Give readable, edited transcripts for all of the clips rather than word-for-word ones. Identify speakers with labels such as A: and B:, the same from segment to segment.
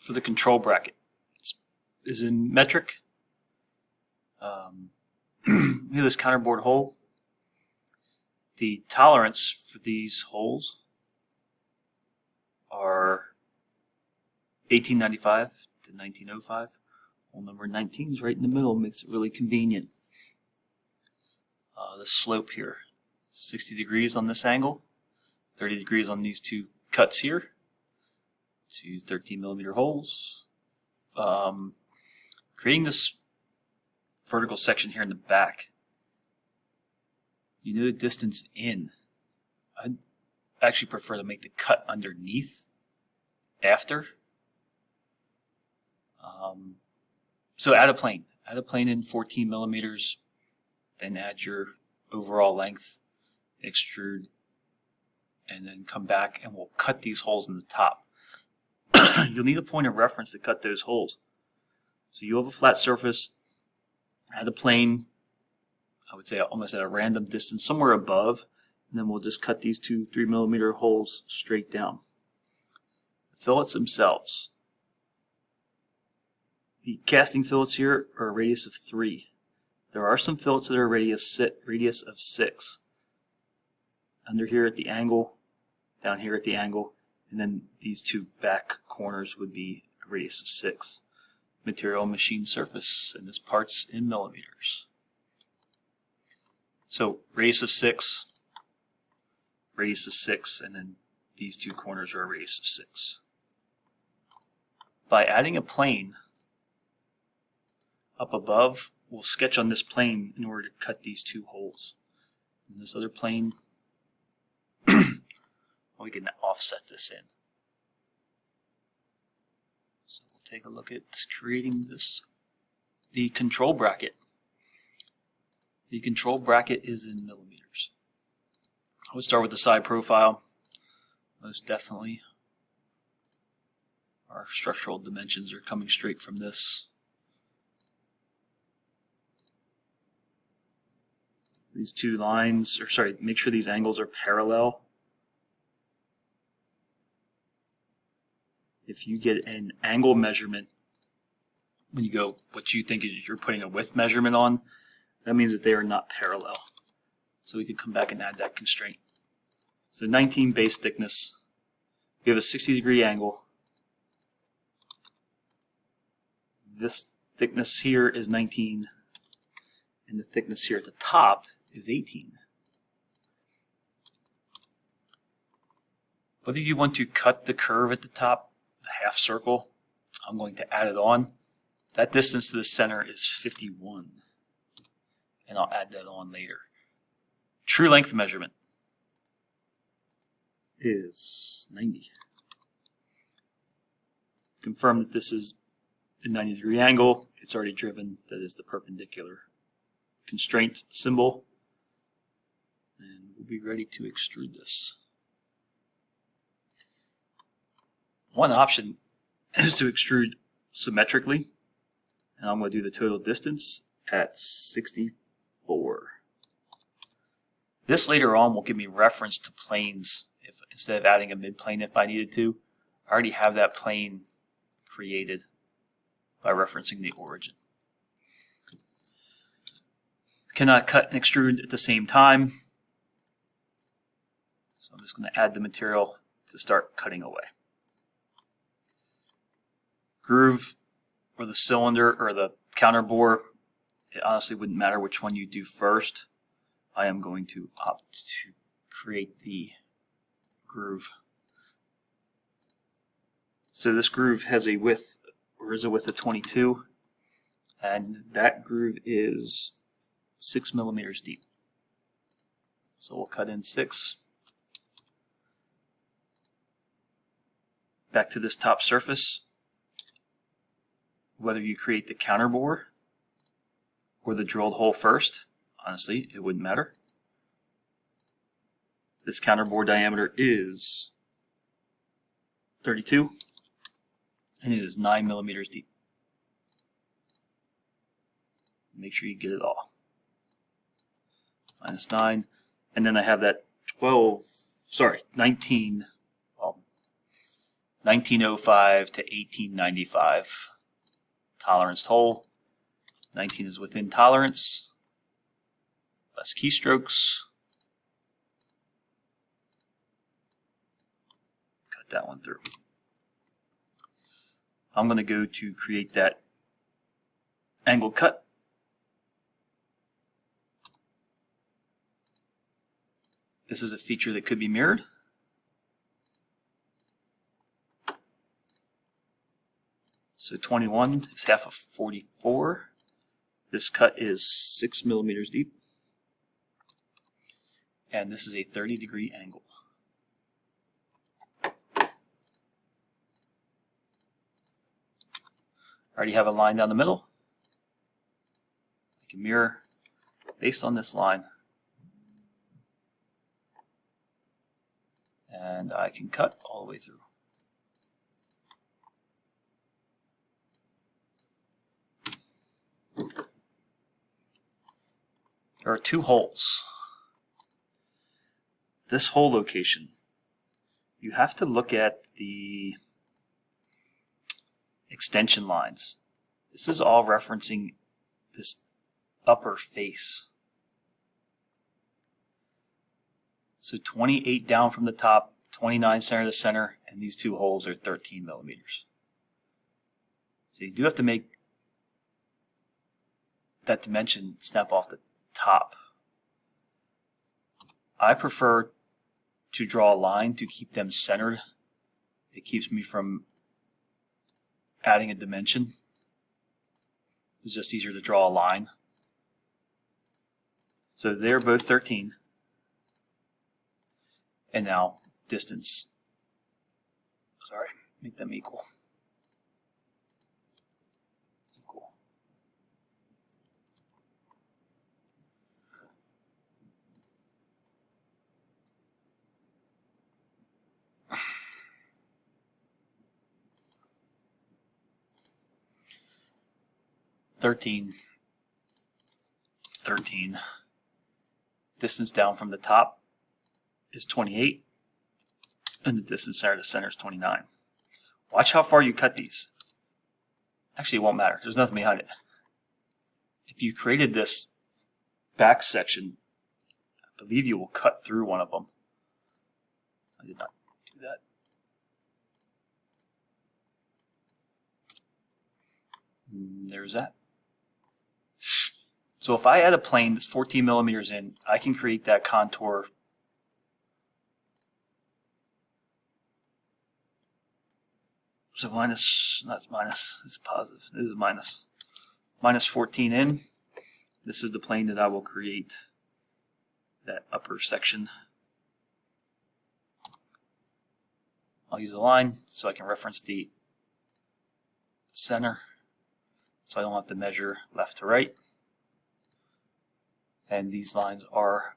A: for the control bracket is in metric. Look at this counterboard hole. The tolerance for these holes are 1895 to 1905. Hole number 19 is right in the middle, makes it really convenient. The slope here, 60 degrees on this angle, 30 degrees on these two cuts here. Two 13mm holes. Creating this vertical section here in the back, you know the distance in. I'd actually prefer to make the cut underneath after. So add a plane. Add a plane in 14mm, then add your overall length, extrude, and then come back and we'll cut these holes in the top. You'll need a point of reference to cut those holes. So you have a flat surface, add a plane, I would say almost at a random distance, somewhere above, and then we'll just cut these two 3mm holes straight down. The fillets themselves. The casting fillets here are a radius of 3. There are some fillets that are a radius of 6. Under here at the angle, down here at the angle, and then these two back corners would be a radius of 6. Material machine surface, and this part's in millimeters. So radius of 6, and then these two corners are a radius of 6. By adding a plane up above, we'll sketch on this plane in order to cut these two holes. And this other plane, we can offset this in. So we'll take a look at creating the control bracket. The control bracket is in millimeters. I would start with the side profile. Most definitely our structural dimensions are coming straight from this. These two lines, make sure these angles are parallel. If you get an angle measurement, when you go what you think you're putting a width measurement on, that means that they are not parallel. So we can come back and add that constraint. So 19 base thickness. We have a 60-degree angle. This thickness here is 19, and the thickness here at the top is 18. Whether you want to cut the curve at the top, the half circle, I'm going to add it on. That distance to the center is 51, and I'll add that on later. True length measurement is 90. Confirm that this is a 90-degree angle. It's already driven. That is the perpendicular constraint symbol. And we'll be ready to extrude this. One option is to extrude symmetrically, and I'm going to do the total distance at 64. This later on will give me reference to planes instead of adding a mid-plane if I needed to. I already have that plane created by referencing the origin. Cannot cut and extrude at the same time, so I'm just going to add the material to start cutting away. Groove or the cylinder or the counter bore, it honestly wouldn't matter which one you do first. I am going to opt to create the groove. So this groove has a width, or is a width of 22, and that groove is 6 millimeters deep. So we'll cut in 6. Back to this top surface. Whether you create the counter bore or the drilled hole first, honestly, it wouldn't matter. This counter bore diameter is 32, and it is 9 millimeters deep. Make sure you get it all. Minus 9, and then I have that 19 1905 to 1895. Tolerance hole. 19 is within tolerance. Less keystrokes. Cut that one through. I'm going to go to create that angle cut. This is a feature that could be mirrored. So 21 is half of 44. This cut is 6 millimeters deep. And this is a 30-degree angle. I already have a line down the middle. I can mirror based on this line. And I can cut all the way through. There are two holes. This hole location, you have to look at the extension lines. This is all referencing this upper face. So 28 down from the top, 29 center to center, and these two holes are 13 millimeters. So you do have to make that dimension snap off the top. I prefer to draw a line to keep them centered. It keeps me from adding a dimension. It's just easier to draw a line. So they're both 13. And now distance. Sorry, make them equal. Equal. Thirteen. Distance down from the top is 28, and the distance center to center is 29. Watch how far you cut these. Actually, it won't matter. There's nothing behind it. If you created this back section, I believe you will cut through one of them. I did not do that. There's that. So if I add a plane that's 14 millimeters in, I can create that contour so minus, not minus, it's positive, it is minus. Minus 14 in. This is the plane that I will create that upper section. I'll use a line so I can reference the center, so I don't have to measure left to right. And these lines are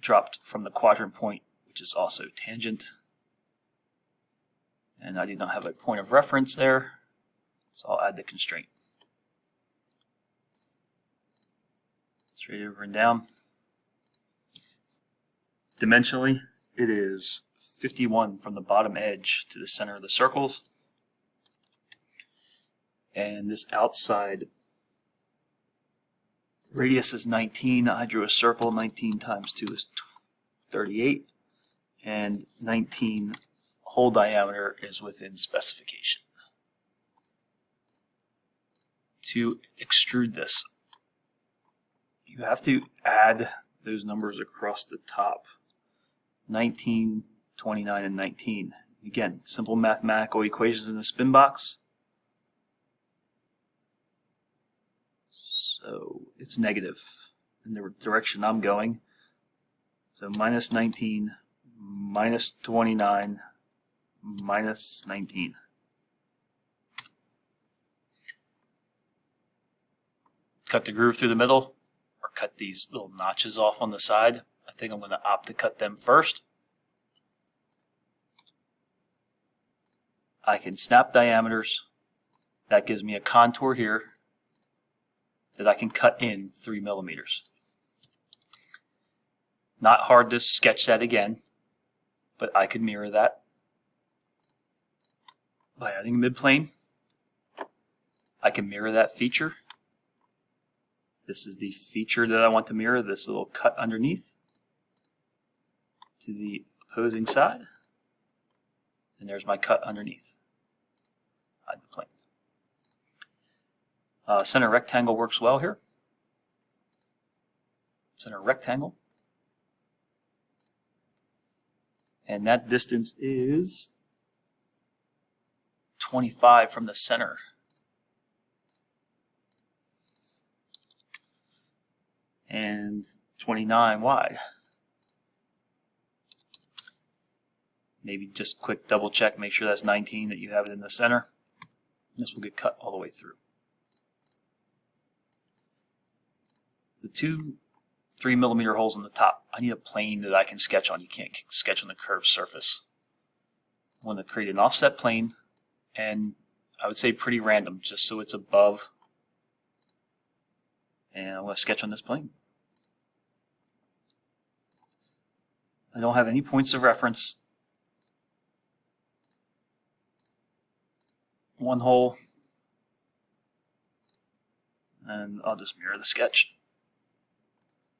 A: dropped from the quadrant point, which is also tangent. And I do not have a point of reference there, so I'll add the constraint. Straight over and down. Dimensionally, it is 51 from the bottom edge to the center of the circles. And this outside radius is 19. I drew a circle. 19 times 2 is 38. And 19 hole diameter is within specification. To extrude this, you have to add those numbers across the top. 19, 29, and 19. Again, simple mathematical equations in the spin box. So it's negative in the direction I'm going. So minus 19, minus 29, minus 19. Cut the groove through the middle, or cut these little notches off on the side. I think I'm going to opt to cut them first. I can snap diameters. That gives me a contour here that I can cut in 3 millimeters. Not hard to sketch that again, but I could mirror that. by adding a mid-plane. I can mirror that feature. This is the feature that I want to mirror, this little cut underneath to the opposing side. And there's my cut underneath. Hide the plane. Center rectangle works well here. Center rectangle. And that distance is 25 from the center. And 29 wide. Maybe just quick double check, make sure that's 19, that you have it in the center. This will get cut all the way through. The two 3mm holes on the top, I need a plane that I can sketch on. You can't sketch on the curved surface. I want to create an offset plane, and I would say pretty random, just so it's above. And I'm going to sketch on this plane. I don't have any points of reference. One hole, and I'll just mirror the sketch.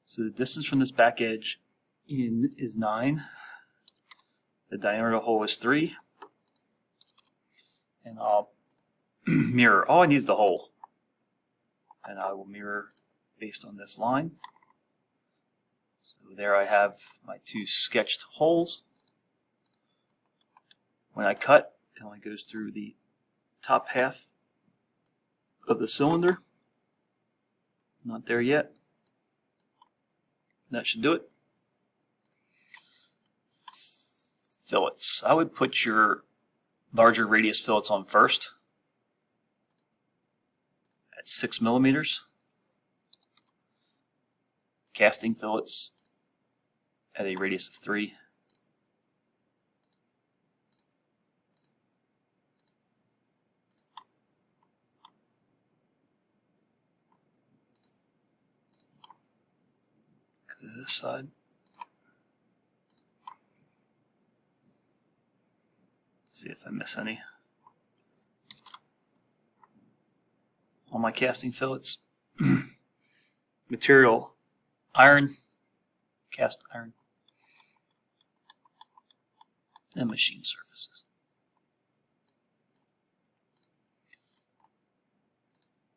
A: So the distance from this back edge in is 9. The diameter of the hole is 3. And I'll mirror. All I need is the hole. And I will mirror based on this line. So there I have my two sketched holes. When I cut, it only goes through the top half of the cylinder. Not there yet. That should do it. Fillets. I would put your larger radius fillets on first at 6mm. Casting fillets at a radius of 3. Go to this side. See if I miss any. All my casting fillets. Material, iron, cast iron, and machine surfaces.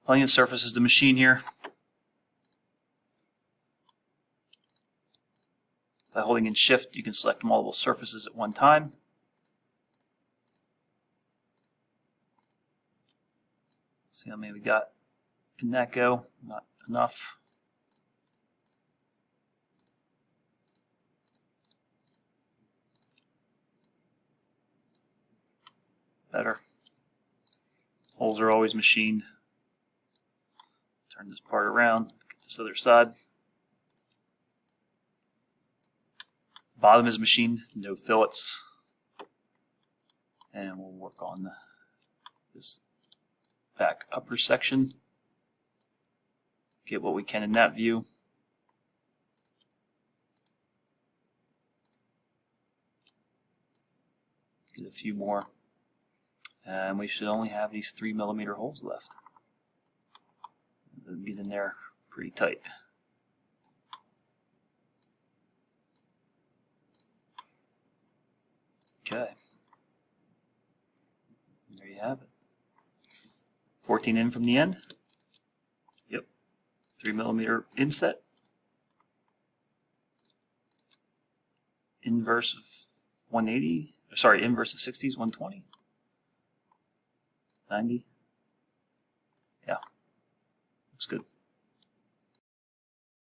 A: Plenty of surfaces to machine here. By holding in shift, you can select multiple surfaces at one time. See how many we got in that go? Not enough. Better. Holes are always machined. Turn this part around, get this other side. Bottom is machined, no fillets. And we'll work on this back upper section. Get what we can in that view. Get a few more. And we should only have these 3mm holes left. They'll get in there pretty tight. Okay. There you have it. 14 in from the end. Yep. 3mm inset. Inverse of 180. Sorry, inverse of 60 is 120. 90.